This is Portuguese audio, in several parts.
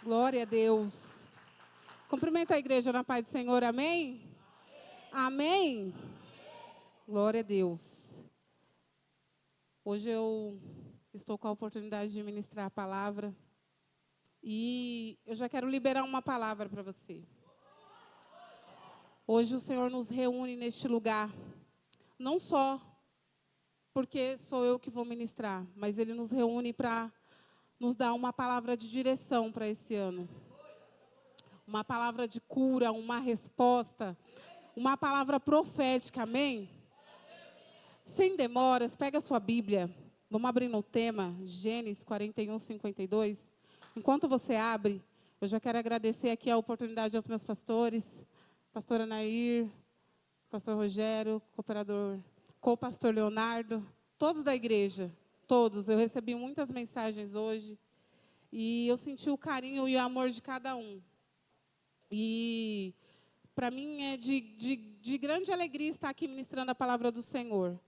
Glória a Deus. Cumprimento a igreja na paz do Senhor, amém? Amém? Glória a Deus. Hoje eu estou com a oportunidade de ministrar a palavra. E eu já quero liberar uma palavra para você. Hoje o Senhor nos reúne neste lugar. Não só porque sou eu que vou ministrar, mas Ele nos reúne para nos dar uma palavra de direção para esse ano. Uma palavra de cura, uma resposta, uma palavra profética, amém? Sem demoras, pega a sua Bíblia. Vamos abrir no tema, Gênesis 41, 52. Enquanto você abre, eu já quero agradecer aqui a oportunidade aos meus pastores, pastora Nair, pastor Rogério, co-pastor Leonardo, todos da igreja, todos. Eu recebi muitas mensagens hoje e eu senti o carinho e o amor de cada um. E para mim é de grande alegria estar aqui ministrando a palavra do Senhor.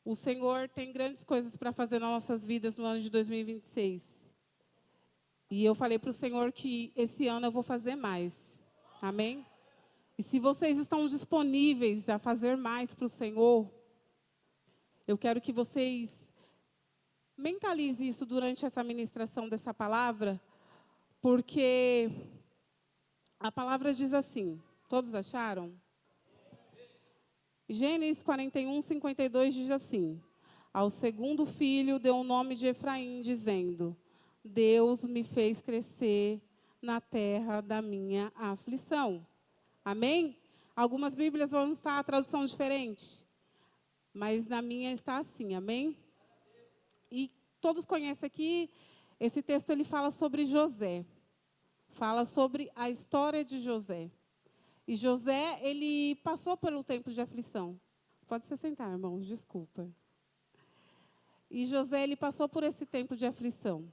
O Senhor tem grandes coisas para fazer nas nossas vidas no ano de 2026. E eu falei para o Senhor que esse ano eu vou fazer mais. Amém? E se vocês estão disponíveis a fazer mais para o Senhor, eu quero que vocês mentalizem isso durante essa ministração dessa palavra, porque a palavra diz assim, todos acharam? Gênesis 41, 52 diz assim: ao segundo filho deu o nome de Efraim, dizendo: Deus me fez crescer na terra da minha aflição. Amém? Algumas Bíblias vão estar a tradução diferente, mas na minha está assim, amém? E todos conhecem aqui, esse texto ele fala sobre José. Fala sobre a história de José. E José, ele passou pelo tempo de aflição. Pode se sentar, irmãos, desculpa. E José, ele passou por esse tempo de aflição,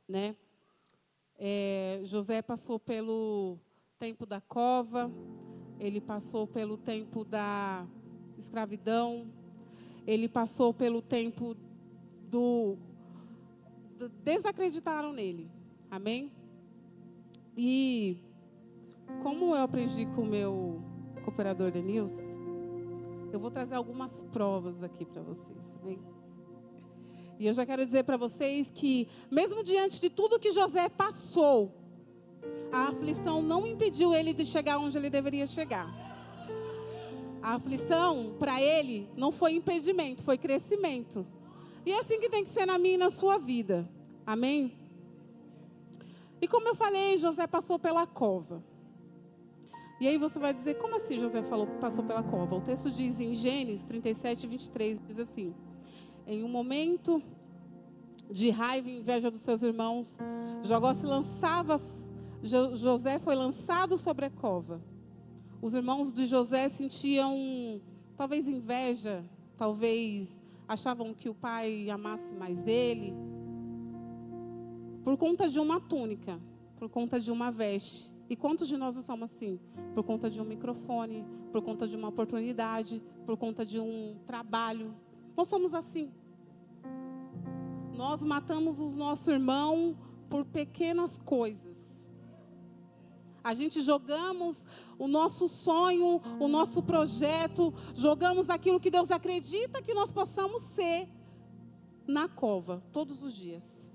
né? José passou pelo tempo da cova, ele passou pelo tempo da escravidão, ele passou pelo tempo desacreditaram nele, amém? E como eu aprendi com o meu cooperador Denilson, eu vou trazer algumas provas aqui para vocês, amém? E eu já quero dizer para vocês que, mesmo diante de tudo que José passou, a aflição não impediu ele de chegar onde ele deveria chegar. A aflição, para ele, não foi impedimento, foi crescimento. E é assim que tem que ser na minha e na sua vida. Amém? E como eu falei, José passou pela cova. E aí você vai dizer, como assim José passou pela cova? O texto diz em Gênesis 37, 23, diz assim: em um momento de raiva e inveja dos seus irmãos, José foi lançado sobre a cova. Os irmãos de José sentiam talvez inveja, talvez achavam que o pai amasse mais ele, por conta de uma túnica, por conta de uma veste. E quantos de nós não somos assim? Por conta de um microfone, por conta de uma oportunidade, por conta de um trabalho. Nós somos assim. Nós matamos o nosso irmão por pequenas coisas. A gente jogamos o nosso sonho, o nosso projeto, jogamos aquilo que Deus acredita que nós possamos ser na cova, todos os dias.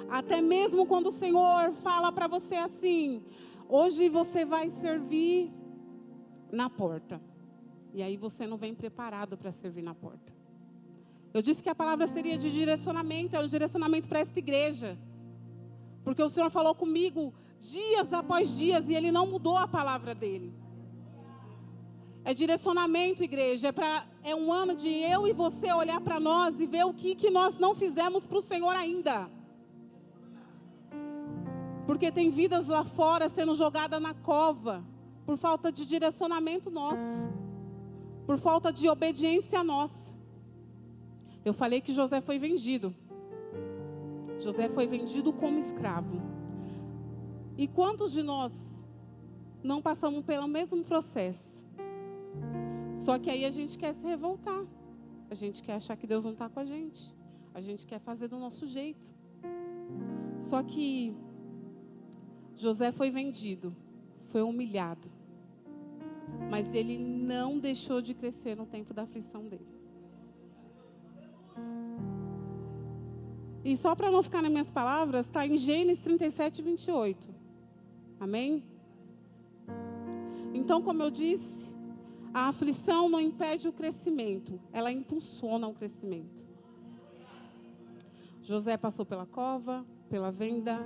Até mesmo quando o Senhor fala para você assim: hoje você vai servir na porta. E aí você não vem preparado para servir na porta. Eu disse que a palavra seria de direcionamento, é um direcionamento para esta igreja. Porque o Senhor falou comigo dias após dias e Ele não mudou a palavra dEle. É direcionamento, igreja. É um ano de eu e você olhar para nós e ver o que nós não fizemos para o Senhor ainda. Porque tem vidas lá fora sendo jogadas na cova por falta de direcionamento nosso, por falta de obediência nossa. Eu falei que José foi vendido. José foi vendido como escravo. E quantos de nós não passamos pelo mesmo processo? Só que aí a gente quer se revoltar. A gente quer achar que Deus não está com a gente. A gente quer fazer do nosso jeito. Só que José foi vendido, foi humilhado. Mas ele não deixou de crescer no tempo da aflição dele. E só para não ficar nas minhas palavras, está em Gênesis 37, 28. Amém? Então, como eu disse, a aflição não impede o crescimento, ela impulsiona o crescimento. José passou pela cova, pela venda,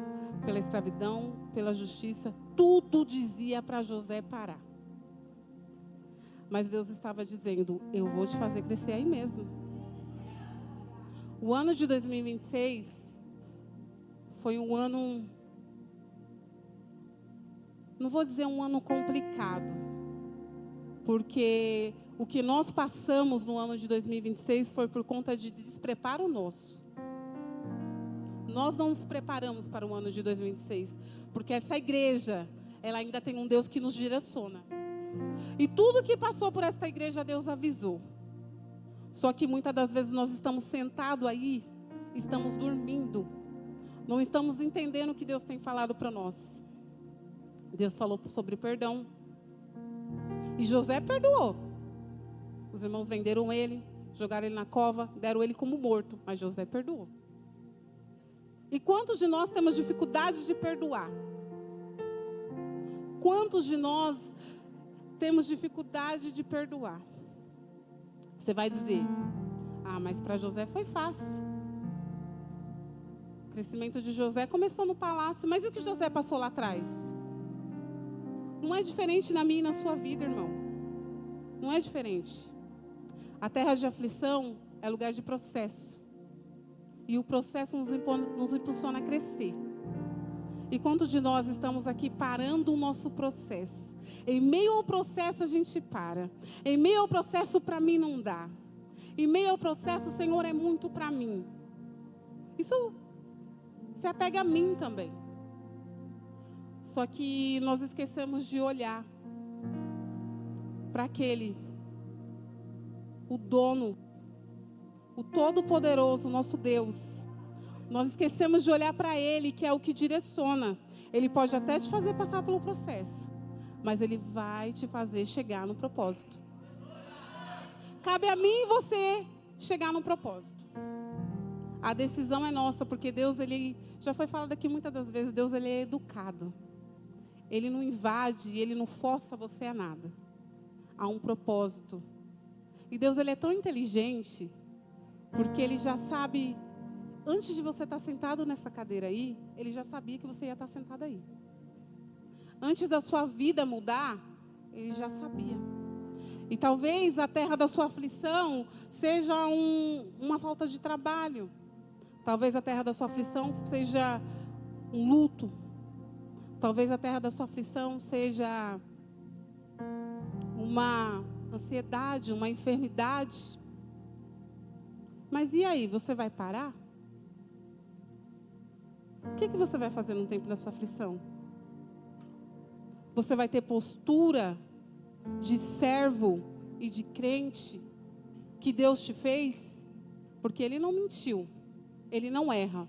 pela escravidão, pela justiça. Tudo dizia para José parar. Mas Deus estava dizendo, eu vou te fazer crescer aí mesmo. O ano de 2026 foi um ano, não vou dizer um ano complicado, porque o que nós passamos no ano de 2026 foi por conta de despreparo nosso. Nós não nos preparamos para o ano de 2026, porque essa igreja, ela ainda tem um Deus que nos direciona. E tudo que passou por esta igreja, Deus avisou. Só que muitas das vezes nós estamos sentados aí, estamos dormindo, não estamos entendendo o que Deus tem falado para nós. Deus falou sobre perdão. E José perdoou. Os irmãos venderam ele, jogaram ele na cova, deram ele como morto, mas José perdoou. E quantos de nós temos dificuldade de perdoar? Quantos de nós temos dificuldade de perdoar? Você vai dizer, mas para José foi fácil. O crescimento de José começou no palácio, mas e o que José passou lá atrás? Não é diferente na minha e na sua vida, irmão. Não é diferente. A terra de aflição é lugar de processo. E o processo nos impulsiona a crescer. E quantos de nós estamos aqui parando o nosso processo? Em meio ao processo a gente para. Em meio ao processo para mim não dá. Em meio ao processo, Senhor, é muito para mim. Isso se apega a mim também. Só que nós esquecemos de olhar para aquele, o dono, o Todo-Poderoso, nosso Deus. Nós esquecemos de olhar para Ele, que é o que direciona. Ele pode até te fazer passar pelo processo, mas Ele vai te fazer chegar no propósito. Cabe a mim e você chegar no propósito. A decisão é nossa, porque Deus, Ele, já foi falado aqui muitas das vezes, Deus, Ele é educado. Ele não invade, Ele não força você a nada. Há um propósito. E Deus, Ele é tão inteligente, porque Ele já sabe, antes de você estar sentado nessa cadeira aí, Ele já sabia que você ia estar sentado aí. Antes da sua vida mudar, Ele já sabia. E talvez a terra da sua aflição seja uma falta de trabalho. Talvez a terra da sua aflição seja um luto. Talvez a terra da sua aflição seja uma ansiedade, uma enfermidade. Mas e aí, você vai parar? O que você vai fazer no tempo da sua aflição? Você vai ter postura de servo e de crente que Deus te fez? Porque Ele não mentiu. Ele não erra.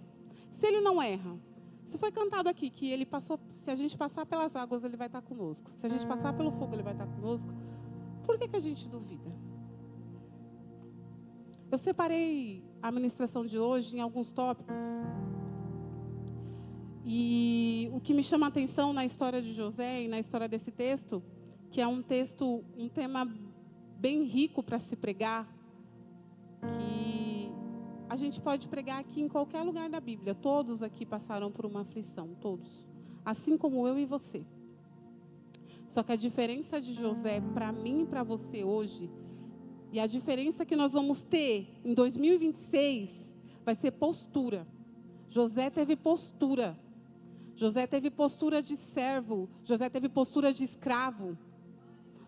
Se Ele não erra, se foi cantado aqui que Ele passou, se a gente passar pelas águas, Ele vai estar conosco. Se a gente passar pelo fogo, Ele vai estar conosco. Por que a gente duvida? Eu separei a ministração de hoje em alguns tópicos. E o que me chama a atenção na história de José e na história desse texto, que é um tema bem rico para se pregar, que a gente pode pregar aqui em qualquer lugar da Bíblia. Todos aqui passaram por uma aflição, todos. Assim como eu e você. Só que a diferença de José para mim e para você hoje, e a diferença que nós vamos ter em 2026, vai ser postura. José teve postura. José teve postura de servo. José teve postura de escravo.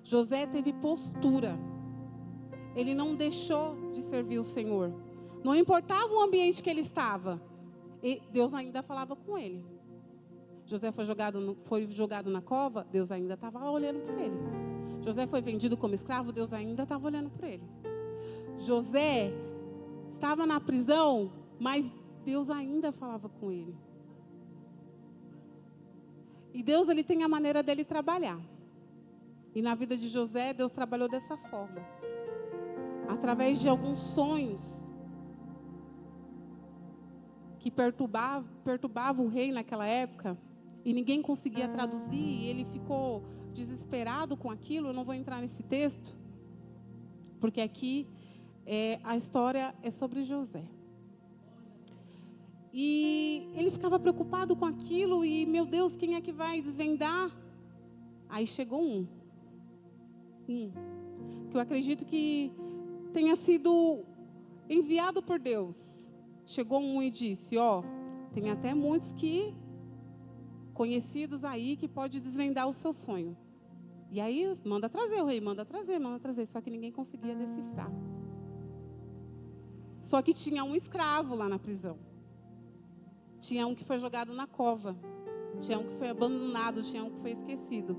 José teve postura. Ele não deixou de servir o Senhor. Não importava o ambiente que ele estava. Deus ainda falava com ele. José foi jogado na cova. Deus ainda estava olhando por ele. José foi vendido como escravo. Deus ainda estava olhando por ele. José estava na prisão. Mas Deus ainda falava com ele. E Deus, ele tem a maneira dele trabalhar. E na vida de José, Deus trabalhou dessa forma. Através de alguns sonhos que perturbava o rei naquela época. E ninguém conseguia traduzir. E ele ficou desesperado com aquilo. Eu não vou entrar nesse texto. Porque aqui a história é sobre José. E ele ficava preocupado com aquilo. E, meu Deus, quem é que vai desvendar? Aí chegou um. Que eu acredito que tenha sido enviado por Deus. Chegou um e disse, tem até muitos conhecidos aí que pode desvendar o seu sonho. E aí, manda trazer, o rei, manda trazer. Só que ninguém conseguia decifrar. Só que tinha um escravo lá na prisão. Tinha um que foi jogado na cova. Tinha um que foi abandonado, tinha um que foi esquecido.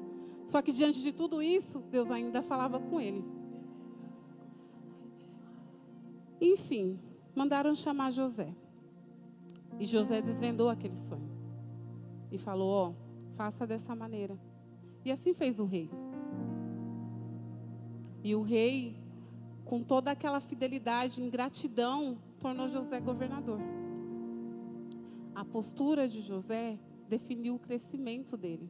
Só que diante de tudo isso, Deus ainda falava com ele. Enfim, mandaram chamar José. E José desvendou aquele sonho. E falou, faça dessa maneira. E assim fez o rei. E o rei, com toda aquela fidelidade, ingratidão, tornou José governador. A postura de José definiu o crescimento dele.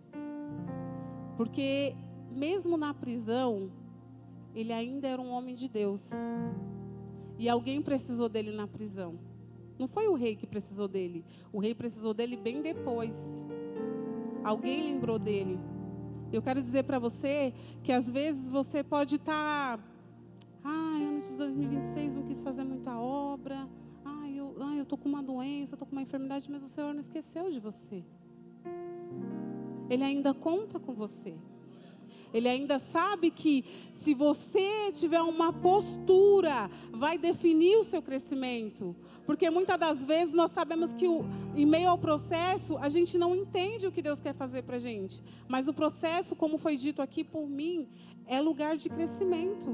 Porque mesmo na prisão, ele ainda era um homem de Deus. E alguém precisou dele na prisão. Não foi o rei que precisou dele. O rei precisou dele bem depois. Alguém lembrou dele. Eu quero dizer para você que às vezes você pode estar... ano de 2026 não quis fazer muita obra. Eu estou com uma doença, eu estou com uma enfermidade, mas o Senhor não esqueceu de você. Ele ainda conta com você. Ele ainda sabe que se você tiver uma postura, vai definir o seu crescimento. Porque muitas das vezes nós sabemos que em meio ao processo, a gente não entende o que Deus quer fazer para a gente. Mas o processo, como foi dito aqui por mim, é lugar de crescimento.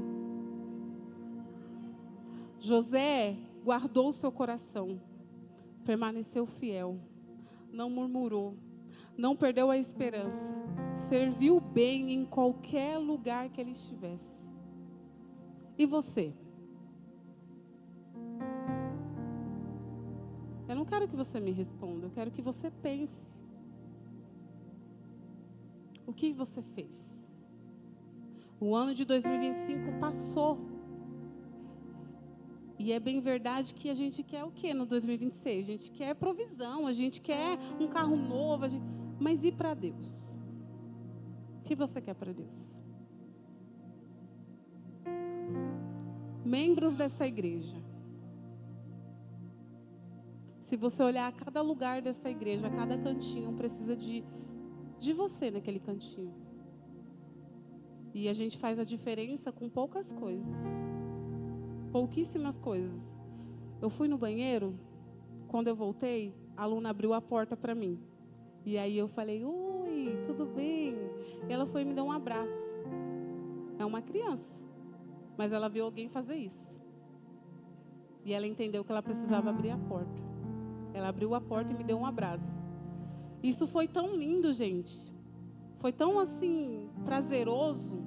José guardou o seu coração, permaneceu fiel, não murmurou. Não perdeu a esperança. Serviu bem em qualquer lugar que ele estivesse. E você? Eu não quero que você me responda. Eu quero que você pense. O que você fez? O ano de 2025 passou. E é bem verdade que a gente quer o quê no 2026? A gente quer provisão, a gente quer um carro novo. Mas e para Deus? O que você quer para Deus? Membros dessa igreja. Se você olhar a cada lugar dessa igreja, a cada cantinho, precisa de você naquele cantinho. E a gente faz a diferença com poucas coisas. Pouquíssimas coisas. Eu fui no banheiro, quando eu voltei, a aluna abriu a porta para mim. E aí eu falei, oi, tudo bem? E ela foi me dar um abraço. É uma criança, mas ela viu alguém fazer isso. E ela entendeu que ela precisava abrir a porta. Ela abriu a porta e me deu um abraço. Isso foi tão lindo, gente. Foi tão, assim, prazeroso.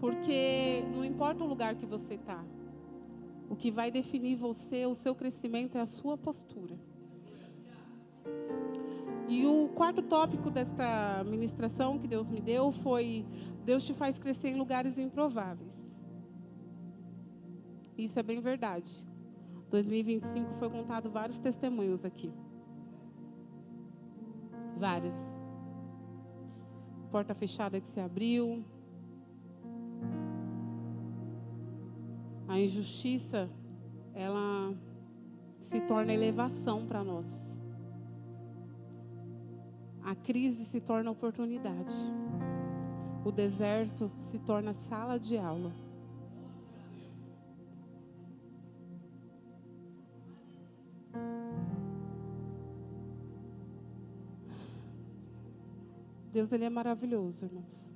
Porque não importa o lugar que você está. O que vai definir você, o seu crescimento, é a sua postura. E o quarto tópico desta ministração que Deus me deu foi: Deus te faz crescer em lugares improváveis. Isso é bem verdade. 2025 foi contado vários testemunhos aqui. Vários. Porta fechada que se abriu. A injustiça, ela se torna elevação para nós. A crise se torna oportunidade. O deserto se torna sala de aula. Deus, Ele é maravilhoso, irmãos.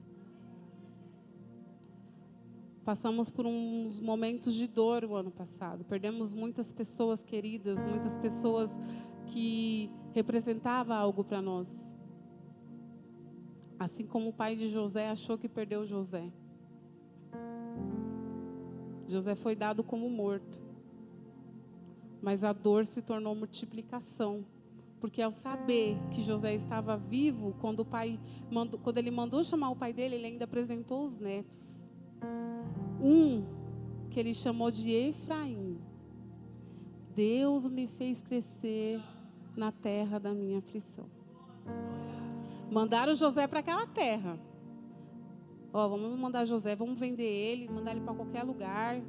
Passamos por uns momentos de dor o ano passado. Perdemos muitas pessoas queridas, muitas pessoas que representavam algo para nós. Assim como o pai de José achou que perdeu José. José foi dado como morto. Mas a dor se tornou multiplicação. Porque ao saber que José estava vivo, quando ele mandou chamar o pai dele, ele ainda apresentou os netos. Um que ele chamou de Efraim. Deus me fez crescer na terra da minha aflição. Mandaram José para aquela terra. Vamos mandar José, vamos vender ele, mandar ele para qualquer lugar.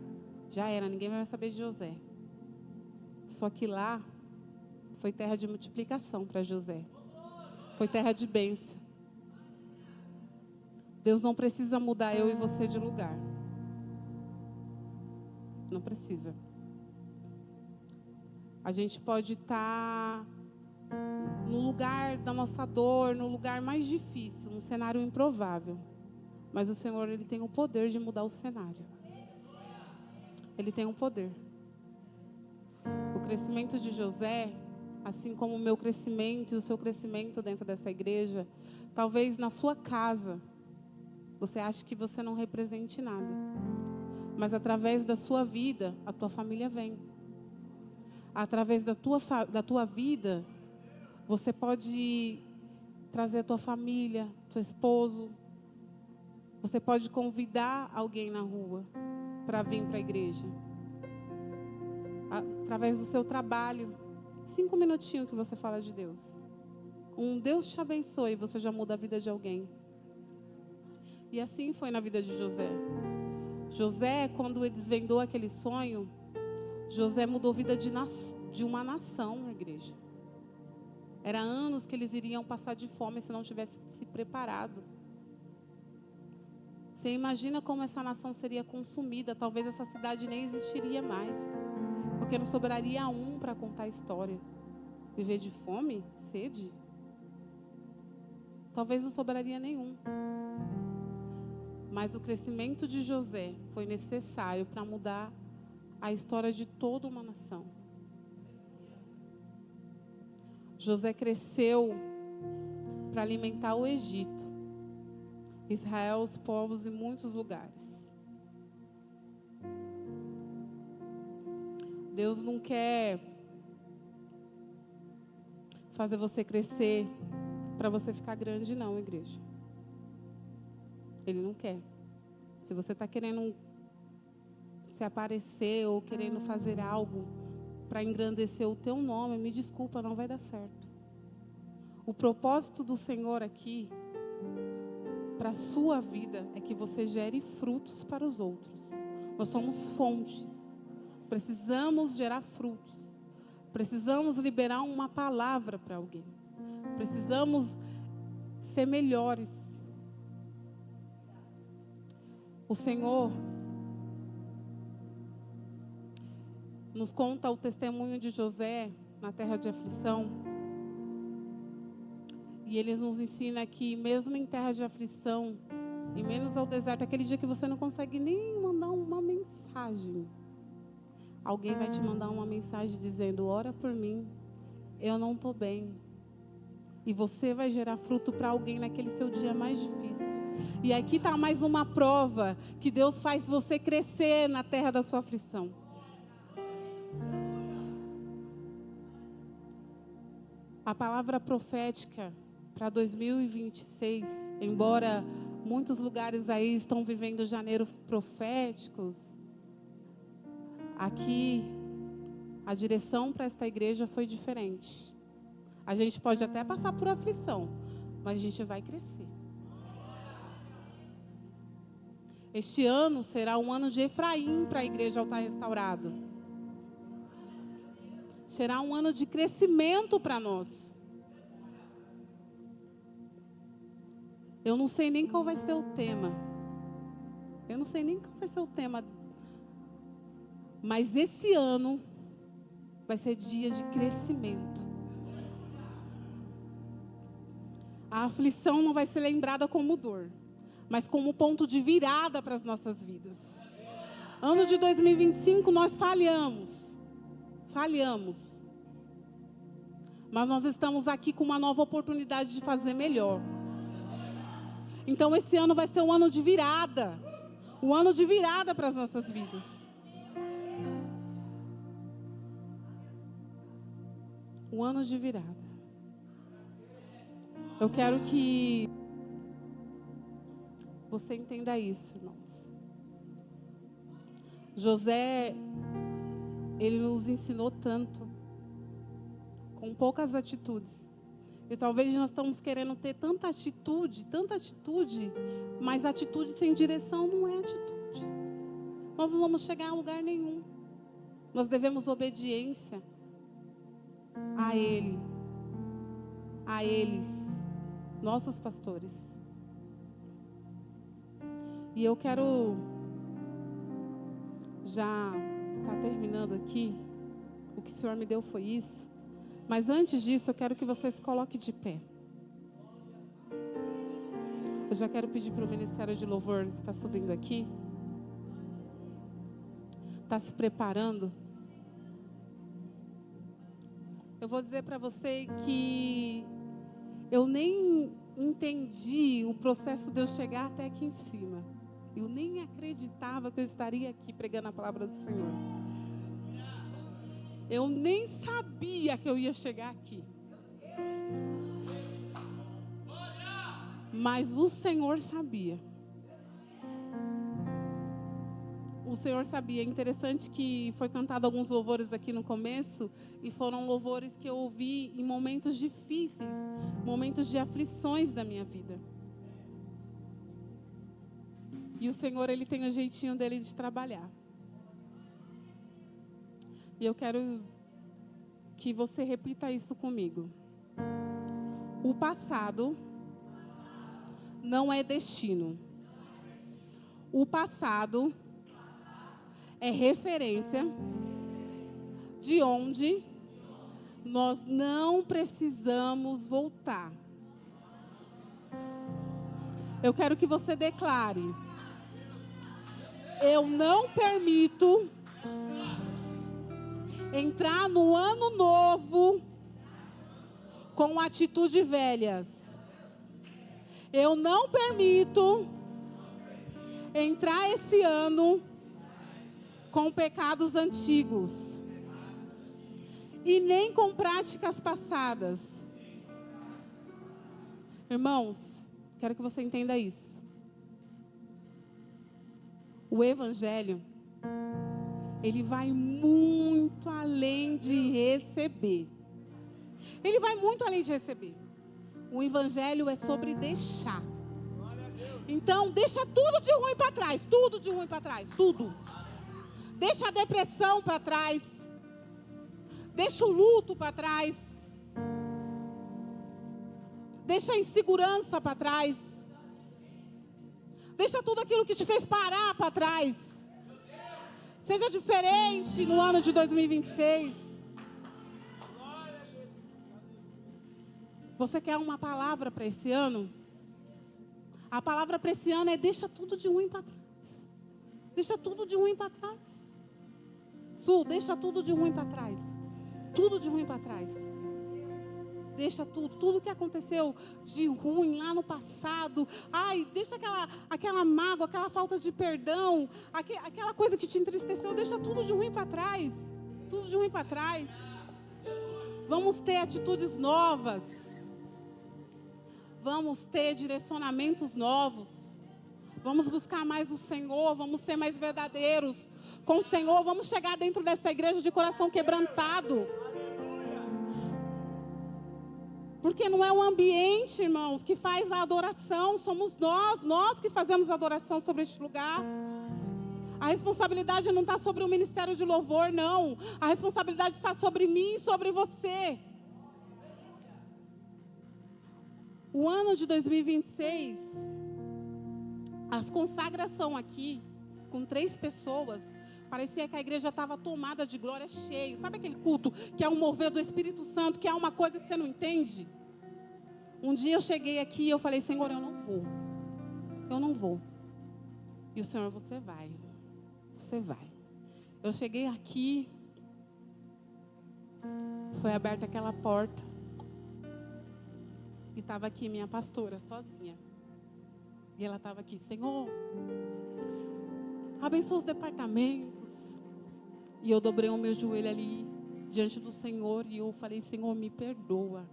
Já era, ninguém vai saber de José. Só que lá foi terra de multiplicação para José. Foi terra de bênção. Deus não precisa mudar eu e você de lugar. Não precisa. A gente pode estar no lugar da nossa dor, no lugar mais difícil, num cenário improvável. Mas o Senhor, Ele tem o poder de mudar o cenário. Ele tem o poder. O crescimento de José, assim como o meu crescimento e o seu crescimento dentro dessa igreja, talvez na sua casa, você ache que você não represente nada. Mas através da sua vida, a tua família vem. Através da tua vida, você pode trazer a tua família, teu esposo. Você pode convidar alguém na rua para vir para a igreja. Através do seu trabalho. 5 minutinhos que você fala de Deus. Deus te abençoe e você já muda a vida de alguém. E assim foi na vida de José. José, quando ele desvendou aquele sonho, José mudou a vida de uma nação, igreja. Era anos que eles iriam passar de fome se não tivessem se preparado. Você imagina como essa nação seria consumida? Talvez essa cidade nem existiria mais. Porque não sobraria um para contar a história. Viver de fome, sede? Talvez não sobraria nenhum. Mas o crescimento de José foi necessário para mudar a história de toda uma nação. José cresceu para alimentar o Egito, Israel, os povos em muitos lugares. Deus não quer fazer você crescer para você ficar grande, não, igreja. Ele não quer. Se você está querendo se aparecer ou querendo fazer algo para engrandecer o teu nome, me desculpa, não vai dar certo. O propósito do Senhor aqui, para a sua vida, é que você gere frutos para os outros. Nós somos fontes. Precisamos gerar frutos. Precisamos liberar uma palavra para alguém. Precisamos ser melhores. O Senhor nos conta o testemunho de José na terra de aflição. E Ele nos ensina que mesmo em terra de aflição, e menos ao deserto, aquele dia que você não consegue nem mandar uma mensagem, alguém vai te mandar uma mensagem dizendo: ora por mim, eu não estou bem. E você vai gerar fruto para alguém naquele seu dia mais difícil. E aqui está mais uma prova que Deus faz você crescer na terra da sua aflição. A palavra profética para 2026, embora muitos lugares aí estão vivendo janeiro proféticos, aqui a direção para esta igreja foi diferente. A gente pode até passar por aflição, mas a gente vai crescer. Este ano será um ano de Efraim para a igreja Altar Restaurado. Será um ano de crescimento para nós. Eu não sei nem qual vai ser o tema. Mas esse ano vai ser dia de crescimento. A aflição não vai ser lembrada como dor, mas como ponto de virada para as nossas vidas. Ano de 2025 nós falhamos. Mas nós estamos aqui com uma nova oportunidade de fazer melhor. Então esse ano vai ser um ano de virada. Um ano de virada para as nossas vidas. Um ano de virada. Eu quero que você entenda isso, irmãos. José, ele nos ensinou tanto, com poucas atitudes. E talvez nós estamos querendo ter tanta atitude, mas atitude sem direção não é atitude. Nós não vamos chegar a lugar nenhum. Nós devemos obediência a Ele, a eles, nossos pastores. E eu quero já estar terminando aqui. O que o Senhor me deu foi isso. Mas antes disso, eu quero que você se coloque de pé. Eu já quero pedir para o Ministério de Louvor estar subindo aqui. Está se preparando. Eu vou dizer para você que eu nem entendi o processo de eu chegar até aqui em cima. Eu nem acreditava que eu estaria aqui pregando a palavra do Senhor. Eu nem sabia que eu ia chegar aqui. Mas o Senhor sabia. O Senhor sabia. É interessante que foi cantado alguns louvores aqui no começo. E foram louvores que eu ouvi em momentos difíceis. Momentos de aflições da minha vida. E o Senhor, Ele tem o jeitinho dele de trabalhar. E eu quero que você repita isso comigo. O passado não é destino. O passado é referência de onde nós não precisamos voltar. Eu quero que você declare: eu não permito entrar no ano novo com atitudes velhas. Eu não permito entrar esse ano com pecados antigos e nem com práticas passadas. Irmãos, quero que você entenda isso. O Evangelho, ele vai muito além de receber. Ele vai muito além de receber. O Evangelho é sobre deixar. Então, deixa tudo de ruim para trás. Tudo de ruim para trás. Tudo. Deixa a depressão para trás. Deixa o luto para trás. Deixa a insegurança para trás. Deixa tudo aquilo que te fez parar para trás. Seja diferente no ano de 2026. Você quer uma palavra para esse ano? A palavra para esse ano é: deixa tudo de ruim para trás. Deixa tudo de ruim para trás. Sul, deixa tudo de ruim para trás. Tudo de ruim para trás. Deixa tudo que aconteceu de ruim lá no passado. Ai, deixa aquela mágoa, aquela falta de perdão, aquela coisa que te entristeceu, deixa tudo de ruim para trás. Tudo de ruim para trás. Vamos ter atitudes novas. Vamos ter direcionamentos novos. Vamos buscar mais o Senhor, vamos ser mais verdadeiros com o Senhor. Vamos chegar dentro dessa igreja de coração quebrantado. Porque não é o ambiente, irmãos, que faz a adoração. Somos nós que fazemos a adoração sobre este lugar. A responsabilidade não está sobre o Ministério de Louvor, não. A responsabilidade está sobre mim e sobre você. O ano de 2026, as consagrações aqui, com 3 pessoas, parecia que a igreja estava tomada de glória, cheia. Sabe aquele culto que é um mover do Espírito Santo, que é uma coisa que você não entende? Um dia eu cheguei aqui e eu falei: Senhor, eu não vou. Eu não vou. E o Senhor: você vai. você vai. Eu cheguei aqui, foi aberta aquela porta, e estava aqui minha pastora, sozinha. E ela estava aqui, Senhor, abençoa os departamentos. E eu dobrei o meu joelho ali, diante do Senhor, e eu falei, Senhor, me perdoa.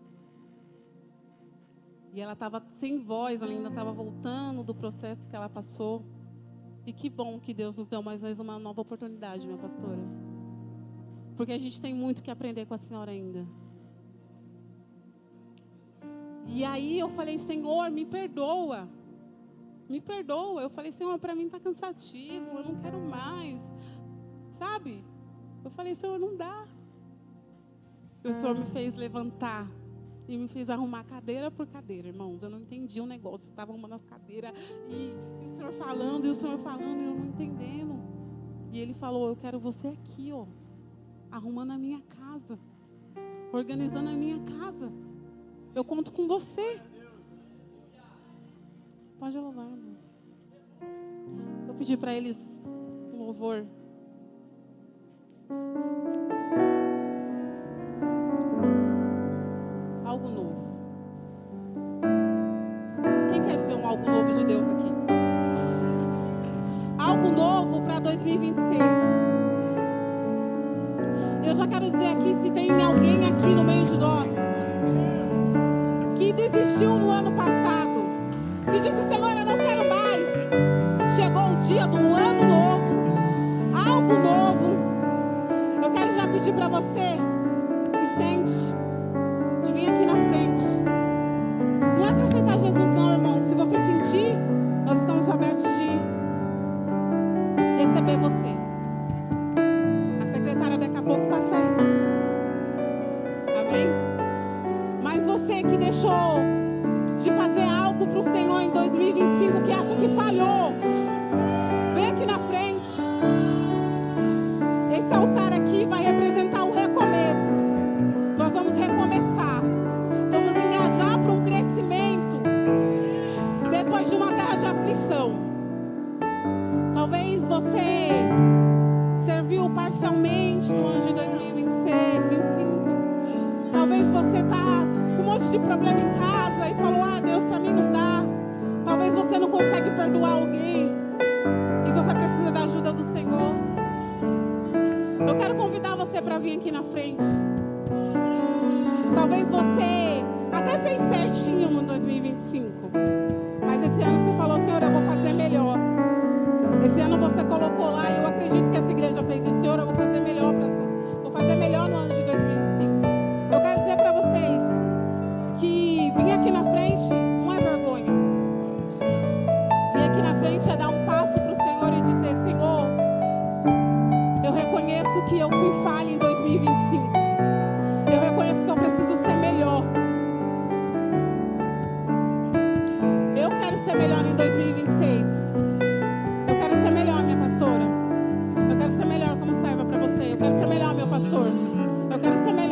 E ela estava sem voz, ela ainda estava voltando do processo que ela passou. E que bom que Deus nos deu mais uma nova oportunidade, minha pastora. Porque a gente tem muito que aprender com a senhora ainda. E aí eu falei, Senhor, me perdoa. Me perdoa. Eu falei, Senhor, para mim está cansativo, eu não quero mais. Sabe? Eu falei, Senhor, não dá. E o Senhor me fez levantar. E me fez arrumar cadeira por cadeira, irmãos. Eu não entendi o negócio. Eu estava arrumando as cadeiras. E o Senhor falando, e o Senhor falando, e eu não entendendo. E Ele falou, eu quero você aqui, ó. Arrumando a minha casa. Organizando a minha casa. Eu conto com você. Pode louvar, irmãos. Eu pedi para eles um louvor. Algo novo. Quem quer viver algo novo de Deus aqui? Algo novo para 2026. Eu já quero dizer aqui, se tem alguém aqui no meio de nós que desistiu no ano passado, que disse, Senhor, eu não quero mais. Chegou o dia do ano novo, algo novo. Eu quero já pedir para você que sente, de vir aqui na frente. Não é para aceitar Jesus não, irmão. Se você sentir, nós estamos abertos de receber você. A secretária daqui a pouco passa aí. Amém? Mas você que deixou de fazer algo para o Senhor em 2025, que acha que falhou, vem aqui na frente. Esse altar aqui vai representar o recomeço. Nós vamos recomeçar. Vamos engajar para um crescimento depois de uma terra de aflição. Talvez você serviu parcialmente no ano de 2025. Talvez você está com um monte de problema em casa e falou, Deus, para mim não dá. Talvez você não consegue perdoar alguém e você precisa da ajuda do Senhor. Eu quero convidar você para vir aqui na frente. Talvez você até fez certinho no 2025, mas esse ano você falou, Senhor, eu vou fazer melhor. Esse ano você colocou lá, e eu acredito que essa igreja fez isso, Senhor, eu vou fazer melhor vou fazer melhor no ano de 2025. Eu quero dizer para vocês que vir aqui na frente não é vergonha. Vir aqui na frente é dar um passo para o Senhor e dizer, Senhor, eu reconheço que eu fui falha em 2025. Eu reconheço que eu preciso ser melhor. Eu quero ser melhor em 2026. Eu quero ser melhor, minha pastora. Eu quero ser melhor como serva para você. Eu quero ser melhor, meu pastor. Eu quero ser melhor.